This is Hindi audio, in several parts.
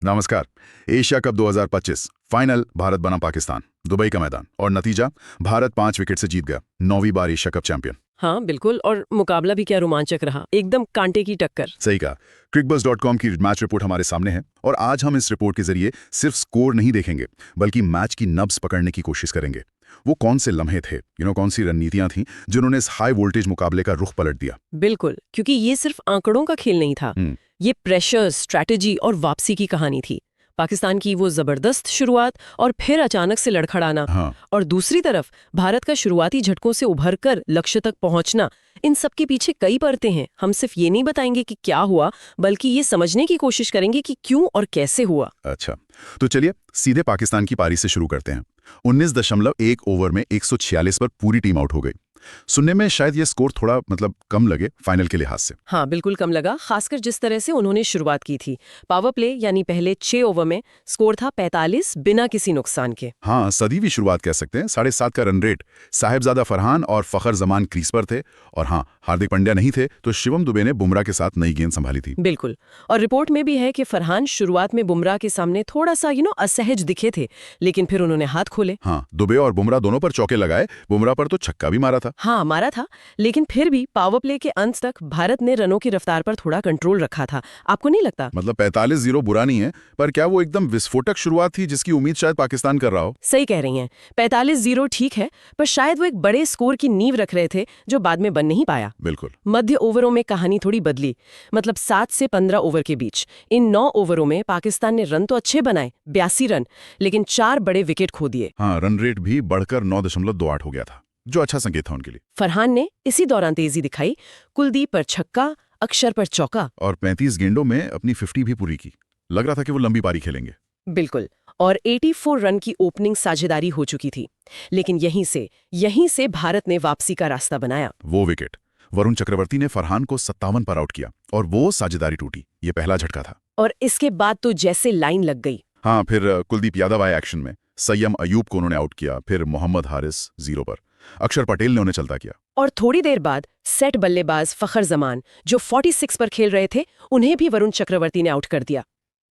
नमस्कार। एशिया कप 2025 फाइनल भारत बना पाकिस्तान, दुबई का मैदान और नतीजा भारत 5 विकेट से जीत गया, 9वीं बार एशिया कप चैंपियन। हाँ बिल्कुल, और मुकाबला भी क्या रोमांचक रहा, एकदम कांटे की टक्कर। सही कहा। crickbuzz.com की मैच रिपोर्ट हमारे सामने है और आज हम इस रिपोर्ट के जरिए सिर्फ स्कोर नहीं देखेंगे बल्कि मैच की नब्ज पकड़ने की कोशिश करेंगे। वो कौन से लम्हे थे, कौन सी रणनीतियां थीं जिन्होंने इस हाई वोल्टेज मुकाबले का रुख पलट दिया। बिल्कुल, क्योंकि ये सिर्फ आंकड़ों का खेल नहीं था, ये प्रेशर, स्ट्रैटेजी और वापसी की कहानी थी। पाकिस्तान की वो जबरदस्त शुरुआत और फिर अचानक से लड़खड़ाना, हाँ। और दूसरी तरफ भारत का शुरुआती झटकों से उभरकर लक्ष्य तक पहुंचना। इन सब के पीछे कई परतें हैं। हम सिर्फ ये नहीं बताएंगे कि क्या हुआ, बल्कि ये समझने की कोशिश करेंगे कि क्यों और कैसे हुआ। अच्छा, तो चलिए सीधे पाकिस्तान की पारी से शुरू करते हैं। 19.1 ओवर में 146 पर पूरी टीम आउट हो गई। सुनने में शायद ये स्कोर थोड़ा कम लगे फाइनल के लिहाज से। हाँ बिल्कुल कम लगा, खासकर जिस तरह से उन्होंने शुरुआत की थी। पावर प्ले यानी पहले 6 ओवर में स्कोर था 45 बिना किसी नुकसान के। हाँ, सदीवी शुरुआत कह सकते हैं। 7.5 का रन रेट। साहिबजादा फरहान और फखर जमान क्रीज पर थे और हाँ, हार्दिक पांड्या नहीं थे तो शिवम दुबे ने बुमराह के साथ नई गेंद संभाली थी। बिल्कुल, और रिपोर्ट में भी है कि फरहान शुरुआत में बुमराह के सामने थोड़ा सा असहज दिखे थे, लेकिन फिर उन्होंने हाथ खोले। हाँ, दुबे और बुमराह दोनों पर चौके लगाए। बुमराह पर तो छक्का भी मारा था। हाँ मारा था, लेकिन फिर भी पावर प्ले के अंत तक भारत ने रनों की रफ्तार पर थोड़ा कंट्रोल रखा था। आपको नहीं लगता? 45-0 बुरा नहीं है, पर क्या वो एकदम विस्फोटक शुरुआत थी जिसकी उम्मीद शायद पाकिस्तान कर रहा हो? सही कह रही हैं। 45-0 ठीक है, पर शायद वो एक बड़े स्कोर की नींव रख रहे थे जो बाद में बन नहीं पाया। बिल्कुल। मध्य ओवरों में कहानी थोड़ी बदली, 7 से 15 ओवर के बीच। इन 9 ओवरों में पाकिस्तान ने रन तो अच्छे बनाए, 82 रन, लेकिन 4 बड़े विकेट खो दिए। हाँ, रन रेट भी बढ़कर 9.28 हो गया था, जो अच्छा संकेत था उनके लिए। फरहान ने इसी दौरान तेजी दिखाई, कुलदीप पर छक्का, अक्षर पर चौका, और 35 गेंदों में अपनी 50 भी पूरी की। लग रहा था कि वो लंबी पारी खेलेंगे। बिल्कुल, और 84 रन की ओपनिंग साझेदारी हो चुकी थी। लेकिन यहीं से भारत ने वापसी का रास्ता बनाया। वो विकेट वरुण चक्रवर्ती ने फरहान को 57 पर आउट किया और वो साझेदारी टूटी। ये पहला झटका था। और इसके बाद तो जैसे लाइन लग गई। हाँ, फिर कुलदीप यादव आए एक्शन में। सय्यम अयूब को उन्होंने आउट किया। फिर मोहम्मद हारिस 0 पर। अक्षर पटेल ने उन्हें चलता किया। और थोड़ी देर बाद सेट बल्लेबाज फखर जमान, जो 46 पर खेल रहे थे, उन्हें भी वरुण चक्रवर्ती ने आउट कर दिया।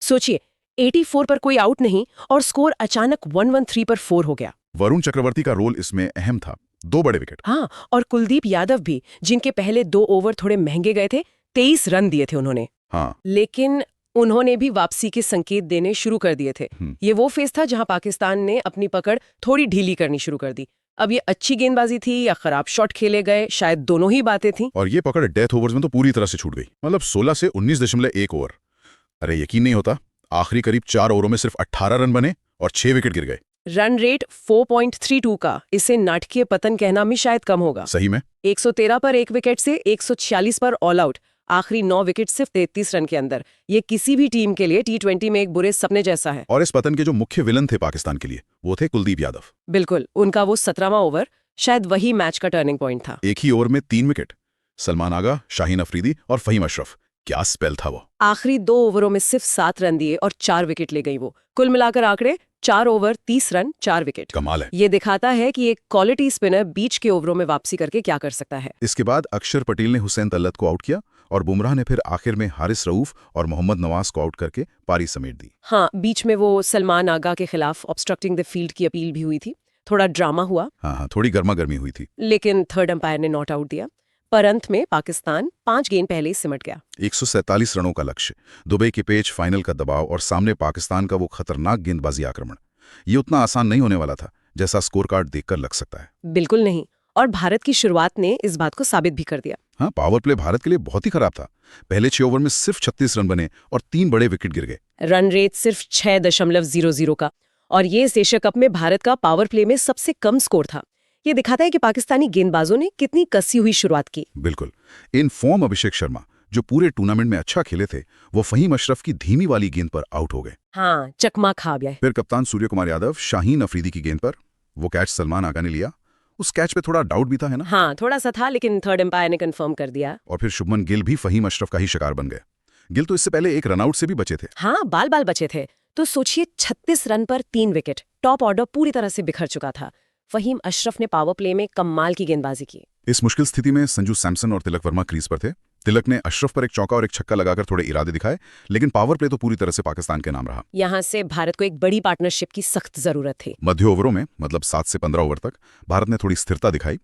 सोचिए, 84 पर कोई आउट नहीं और स्कोर अचानक 113 पर 4 हो गया। वरुण चक्रवर्ती का रोल इसमें अहम था। 2 बड़े विकेट। हाँ, और कुलदीप यादव भी, जिनके पहले 2 ओवर थोड़े महंगे गए थे, 23 रन दिए थे उन्होंने। हाँ, लेकिन उन्होंने भी वापसी के संकेत देने शुरू कर दिए थे। ये वो फेज था जहां पाकिस्तान ने अपनी पकड़ थोड़ी ढीली करनी शुरू कर दी। अब ये अच्छी गेंदबाजी थी या खराब शॉट खेले गए, शायद दोनों ही बातें थीं। और ये पकड़ डेथ ओवर्स में तो पूरी तरह से छूट गई। 16 से 19.1 ओवर। अरे यकीन नहीं होता, आखिरी करीब 4 ओवरों में सिर्फ 18 रन बने और 6 विकेट गिर गए। रन रेट 4.32 का, इसे नाटकीय पतन कहना भी शायद कम होगा। सही में 113 पर 1 विकेट से 146 पर ऑल आउट, आखिरी 9 विकेट सिर्फ 33 रन के अंदर। ये किसी भी टीम के लिए T20 में एक बुरे सपने जैसा है। और इस पतन के जो मुख्य विलन थे पाकिस्तान के लिए, वो थे कुलदीप यादव। बिल्कुल, उनका वो 17वां ओवर शायद वही मैच का टर्निंग पॉइंट था। एक ही ओवर में 3 विकेट। सलमान आगा, शाहीन अफरीदी और फहीम अशरफ। क्या स्पेल था वो। आखिरी 2 ओवरों में सिर्फ 7 रन दिए और 4 विकेट ले गई वो। कुल मिलाकर आंकड़े 4 ओवर 30 रन 4 विकेट। कमाल है। ये दिखाता है कि एक क्वालिटी स्पिनर बीच के ओवरों में वापसी करके क्या कर सकता है। इसके बाद अक्षर पटेल ने हुसैन तल्लत को आउट किया और बुमराह ने फिर आखिर में हारिस रऊफ और मोहम्मद नवाज को आउट करके पारी समेट दी। हाँ, बीच में वो सलमान आगा के खिलाफ ऑब्स्ट्रक्टिंग द फील्ड की अपील भी हुई थी। थोड़ा ड्रामा हुआ। हाँ, थोड़ी गर्मा गर्मी हुई थी। लेकिन थर्ड अंपायर ने नॉट आउट दिया। पर अंत में पाकिस्तान 5 गेंद पहले ही सिमट गया। 147 रनों का लक्ष्य, दुबई के पेच, फाइनल का दबाव और सामने पाकिस्तान का वो खतरनाक गेंदबाजी आक्रमण। ये उतना आसान नहीं होने वाला था जैसा स्कोर कार्ड देखकर लग सकता है। बिल्कुल नहीं, और भारत की शुरुआत ने इस बात को साबित भी कर दिया। हाँ, पावर प्ले भारत के लिए बहुत ही खराब था। पहले 6 ओवर में सिर्फ 36 रन बने और 3 बड़े विकेट गिर गए। रन रेट सिर्फ 6.00 का, और ये इस एशिया कप में भारत का पावर प्ले में सबसे कम स्कोर था। ये दिखाता है कि पाकिस्तानी गेंदबाजों ने कितनी कसी हुई शुरुआत की। बिल्कुल। इन फॉर्म अभिषेक शर्मा, जो पूरे टूर्नामेंट में अच्छा खेले थे, वो फहीम अशरफ की धीमी वाली गेंद पर आउट हो गए। हाँ, चकमा खा गया। फिर कप्तान सूर्य कुमार यादव शाहीन अफरीदी की गेंद पर, वो कैच सलमान आगा ने लिया। उस कैच पे थोड़ा डाउट भी था, है ना? हाँ, थोड़ा सा था, लेकिन थर्ड एम्पायर ने कंफर्म कर दिया। और फिर शुभमन गिल भी फहीम अशरफ का ही शिकार बन गए। गिल तो इससे पहले एक रनआउट से भी बचे थे। हाँ, बाल बाल बचे थे। तो सोचिए, 36 रन पर 3 विकेट, टॉप ऑर्डर पूरी तरह से बिखर चुका था। फहीम अशरफ ने पावर प्ले में कमाल की गेंदबाजी की। इस मुश्किल स्थिति में संजू सैमसन और तिलक वर्मा क्रीज पर थे। तिलक ने अशरफ पर एक चौका और एक छक्का लगाकर थोड़े इरादे दिखाए, लेकिन पावर प्ले तो पूरी तरह से पाकिस्तान के नाम रहा। यहाँ से भारत को एक बड़ी पार्टनरशिप की सख्त जरूरत थी। मध्य ओवरों में, मतलब 7 से 15 ओवर तक, भारत ने थोड़ी स्थिरता दिखाई।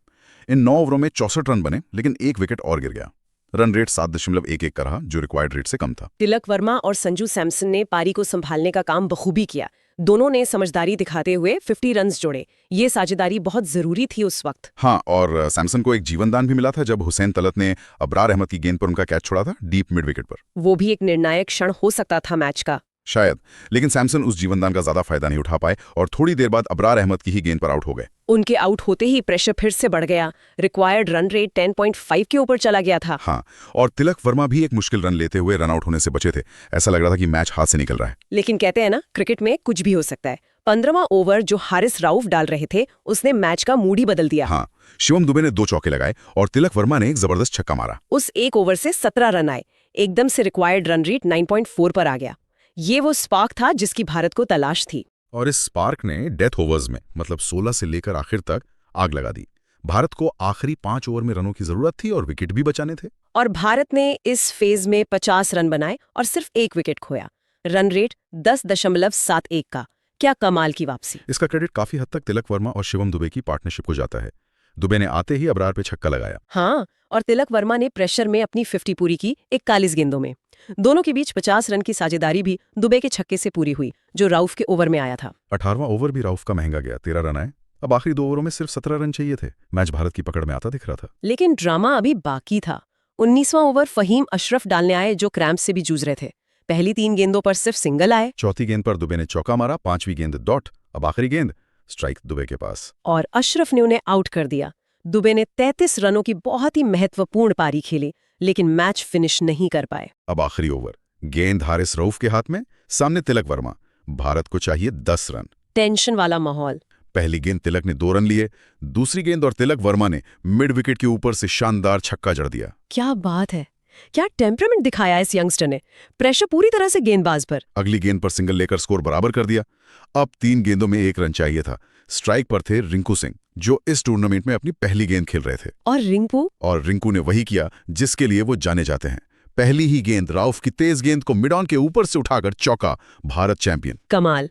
इन 9 ओवरों में 64 रन बने, लेकिन एक विकेट और गिर गया। रन रेट 7.11 का रहा, जो रिक्वायर्ड रेट से कम था। तिलक वर्मा और संजू सैमसन ने पारी को संभालने का काम बखूबी किया। दोनों ने समझदारी दिखाते हुए 50 रन्स जोड़े। ये साझेदारी बहुत जरूरी थी उस वक्त। हाँ, और सैमसन को एक जीवनदान भी मिला था जब हुसैन तलत ने अबरार अहमद की गेंद पर उनका कैच छोड़ा था, डीप मिड विकेट पर। वो भी एक निर्णायक क्षण हो सकता था मैच का। शायद, लेकिन सैमसन उस जीवनदान का ज्यादा फायदा नहीं उठा पाए और थोड़ी देर बाद अबरार अहमद की ही गेंद पर आउट हो गए। उनके आउट होते ही प्रेशर फिर से बढ़ गया। रिक्वायर्ड रन रेट 10.5 के ऊपर चला गया था। हाँ, और तिलक वर्मा भी एक मुश्किल रन लेते हुए रन आउट होने से बचे थे। ऐसा लग रहा था कि मैच हाथ से निकल रहा है। लेकिन कहते हैं ना, क्रिकेट में कुछ भी हो सकता है। 15वां ओवर जो हारिस राउफ डाल रहे थे, उसने मैच का मूड ही बदल दिया। हाँ, शिवम दुबे ने 2 चौके लगाए और तिलक वर्मा ने एक जबरदस्त छक्का मारा। उस एक ओवर से 17 रन आए। एकदम से रिक्वायर्ड रन रेट 9.4 पर आ गया। ये वो स्पार्क था जिसकी भारत को तलाश थी। और इस स्पार्क ने डेथ ओवर्स में, मतलब 16 से लेकर आखिर तक, आग लगा दी। भारत को आखिरी 5 ओवर में रनों की जरूरत थी और विकेट भी बचाने थे। और भारत ने इस फेज में 50 रन बनाए और सिर्फ एक विकेट खोया। रन रेट 10.71 का। क्या कमाल की वापसी। इसका क्रेडिट काफी हद तक तिलक वर्मा और शिवम दुबे की पार्टनरशिप को जाता है। दुबे ने आते ही अबरार पे छक्का लगाया। हाँ, और तिलक वर्मा ने प्रेशर में अपनी 50 पूरी की 41 गेंदों में। दोनों के बीच 50 रन की साझेदारी भी दुबे के छक्के से पूरी हुई, जो राउफ के ओवर में आया था। 18वां ओवर भी राउफ का महंगा गया, 13 रन आए। अब आखिरी 2 ओवरों में सिर्फ 17 रन चाहिए थे। मैच भारत की पकड़ में आता दिख रहा था। लेकिन ड्रामा अभी बाकी था। 19वां ओवर फहीम अशरफ डालने आए, जो क्रैम्प से भी जूझ रहे थे। पहली 3 गेंदों पर सिर्फ सिंगल आए। चौथी गेंद पर दुबे ने चौका मारा, 5वीं गेंद डॉट। अब आखिरी गेंद, स्ट्राइक दुबे के पास। और अशरफ ने उन्हें आउट कर दिया। दुबे ने 33 रनों की बहुत ही महत्वपूर्ण पारी खेली, लेकिन मैच फिनिश नहीं कर पाए। अब आखिरी ओवर, गेंद हारिस रऊफ के हाथ में, सामने तिलक वर्मा। भारत को चाहिए 10 रन। टेंशन वाला माहौल। पहली गेंद तिलक ने 2 रन लिए, दूसरी गेंद और तिलक वर्मा ने मिड विकेट के ऊपर से शानदार छक्का जड़ दिया। क्या बात है, क्या टेम्परामेंट दिखाया इस यंगस्टर ने। प्रेशर पूरी तरह से गेंदबाज पर। अगली गेंद पर सिंगल लेकर स्कोर बराबर कर दिया। अब 3 गेंदों में 1 रन चाहिए था। स्ट्राइक पर थे रिंकू सिंह, जो इस टूर्नामेंट में अपनी पहली गेंद खेल रहे थे। और रिंकू ने वही किया जिसके लिए वो जाने जाते हैं। पहली ही गेंद राउफ की तेज गेंद को मिड ऑन के ऊपर से उठाकर चौका, भारत चैंपियन। कमाल।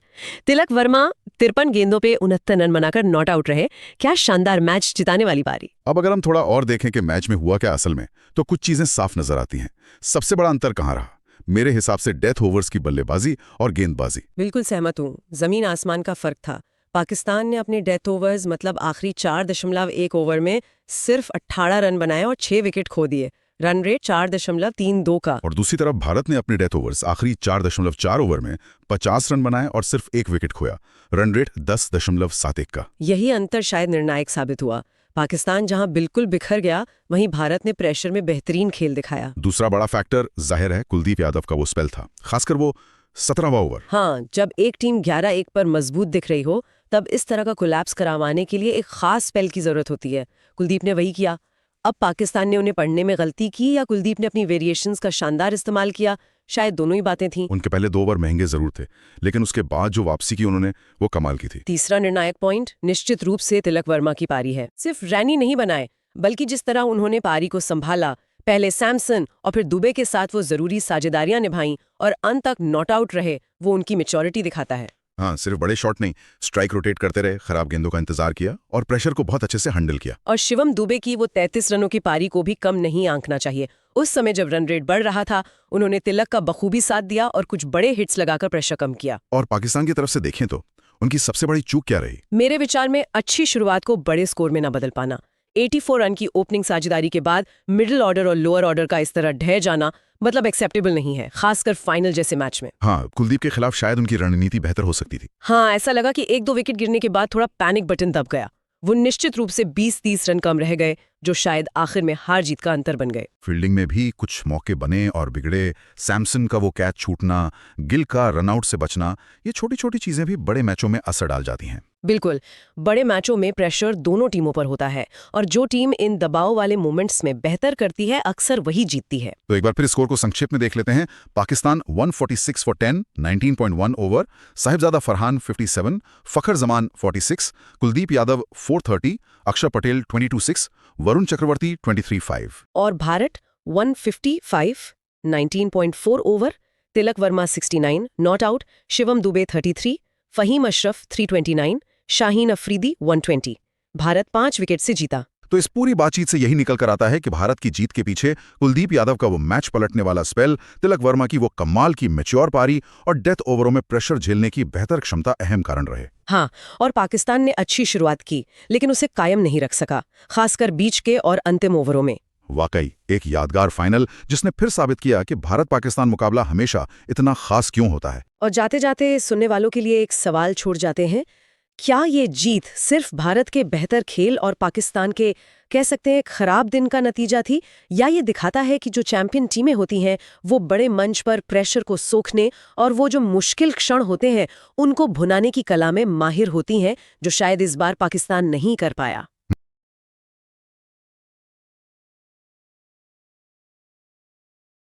तिलक वर्मा 53 गेंदों पे 69 रन बनाकर नॉट आउट रहे। क्या शानदार मैच जिताने वाली पारी। अब अगर हम थोड़ा और देखें कि मैच में हुआ क्या असल में, तो कुछ चीजें साफ नजर आती हैं। सबसे बड़ा अंतर कहाँ रहा? मेरे हिसाब से डेथ ओवर्स की बल्लेबाजी और गेंदबाजी। बिल्कुल सहमत हूँ। जमीन आसमान का फर्क था। पाकिस्तान ने अपने डेथ ओवर्स, मतलब आखिरी 4.1 ओवर में सिर्फ 18 रन बनाए और 6 विकेट खो दिए। रन रेट 4.32 का। और दूसरी तरफ भारत ने अपने डेथ ओवर्स, आखिरी 4.4 ओवर में 50 रन बनाए और सिर्फ 1 विकेट खोया। रन रेट 10.71 का। यही अंतर शायद निर्णायक साबित हुआ। पाकिस्तान जहां बिल्कुल बिखर गया, वहीं भारत ने प्रेशर में बेहतरीन खेल दिखाया। दूसरा बड़ा फैक्टर जाहिर है कुलदीप यादव का वो स्पेल था, खासकर वो 17वां ओवर। हाँ, जब एक टीम 11-1 पर मजबूत दिख रही हो, तब इस तरह का कोलैप्स करवाने के लिए एक खास स्पेल की जरूरत होती है। कुलदीप ने वही किया। अब पाकिस्तान ने उन्हें पढ़ने में गलती की या कुलदीप ने अपनी वेरिएशंस का शानदार इस्तेमाल किया, शायद दोनों ही बातें थीं। उनके पहले 2 ओवर महंगे जरूर थे, लेकिन उसके बाद जो वापसी की उन्होंने, वो कमाल की थी। तीसरा निर्णायक पॉइंट निश्चित रूप से तिलक वर्मा की पारी है। सिर्फ रैनी नहीं बनाए, बल्कि जिस तरह उन्होंने पारी को संभाला, पहले सैमसन और फिर दुबे के साथ वो जरूरी साझेदारियां निभाई और अंत तक नॉट आउट रहे, वो उनकी मैच्योरिटी दिखाता है। हाँ, सिर्फ बड़े शॉट नहीं, स्ट्राइक रोटेट करते रहे, खराब गेंदों का इंतजार किया और प्रेशर को बहुत अच्छे से हैंडल किया। और शिवम दुबे की वो 33 रनों की पारी को भी कम नहीं आंकना चाहिए। उस समय जब रन रेट बढ़ रहा था, उन्होंने तिलक का बखूबी साथ दिया और कुछ बड़े हिट्स लगाकर प्रेशर कम किया। और पाकिस्तान की तरफ से देखें तो उनकी सबसे बड़ी चूक क्या रही? मेरे विचार में अच्छी शुरुआत को बड़े स्कोर में न बदल पाना। 84 रन की ओपनिंग साझेदारी के बाद मिडिल ऑर्डर और लोअर ऑर्डर का इस तरह ढह जाना, मतलब एक्सेप्टेबल नहीं है, खासकर फाइनल जैसे मैच में। हाँ, कुलदीप के खिलाफ शायद उनकी रणनीति बेहतर हो सकती थी। हाँ, ऐसा लगा कि 1-2 विकेट गिरने के बाद थोड़ा पैनिक बटन दब गया। वो निश्चित रूप से 20-30 रन कम रह गए, जो शायद आखिर में हार जीत का अंतर बन गए। फील्डिंग में भी कुछ मौके बने और बिगड़े। सैमसन का वो कैच छूटना, गिल का रनआउट से बचना, ये छोटी छोटी चीजें भी बड़े मैचों में असर डाल जाती हैं। बिल्कुल, बड़े मैचों में प्रेशर दोनों टीमों पर होता है और जो टीम इन दबाव वाले मोमेंट्स में बेहतर करती है, अक्सर वही जीतती है। तो एक बार फिर स्कोर को संक्षेप में देख लेते हैं। Pakistan 146 for 10, 19.1 over. साहिबजादा फरहान 57, फखर जमान 46, कुलदीप यादव 430, अक्षर पटेल 22-6, वरुण चक्रवर्ती 23-5। और Bharat 155, 19.4 over, Tilak Varma 69, not out, Shivam Dube 33, Faheem Ashraf 329, Shaheen Afridi 120। Bharat 5 wicket से जीता। तो इस पूरी बातचीत से यही निकल कर आता है कि भारत की जीत के पीछे कुलदीप यादव का वो मैच पलटने वाला स्पेल, तिलक वर्मा की वो कमाल की मैच्योर पारी और डेथ ओवरों में प्रेशर झेलने की बेहतर क्षमता अहम कारण रहे। हाँ, और पाकिस्तान ने अच्छी शुरुआत की, लेकिन उसे कायम नहीं रख सका, खासकर बीच के और अंतिम ओवरों में। वाकई एक यादगार फाइनल जिसने फिर साबित किया कि भारत पाकिस्तान मुकाबला हमेशा इतना खास क्यों होता है। और जाते जाते सुनने वालों के लिए एक सवाल छोड़ जाते हैं, क्या ये जीत सिर्फ भारत के बेहतर खेल और पाकिस्तान के कह सकते हैं खराब दिन का नतीजा थी, या ये दिखाता है कि जो चैंपियन टीमें होती हैं वो बड़े मंच पर प्रेशर को सोखने और वो जो मुश्किल क्षण होते हैं उनको भुनाने की कला में माहिर होती हैं, जो शायद इस बार पाकिस्तान नहीं कर पाया।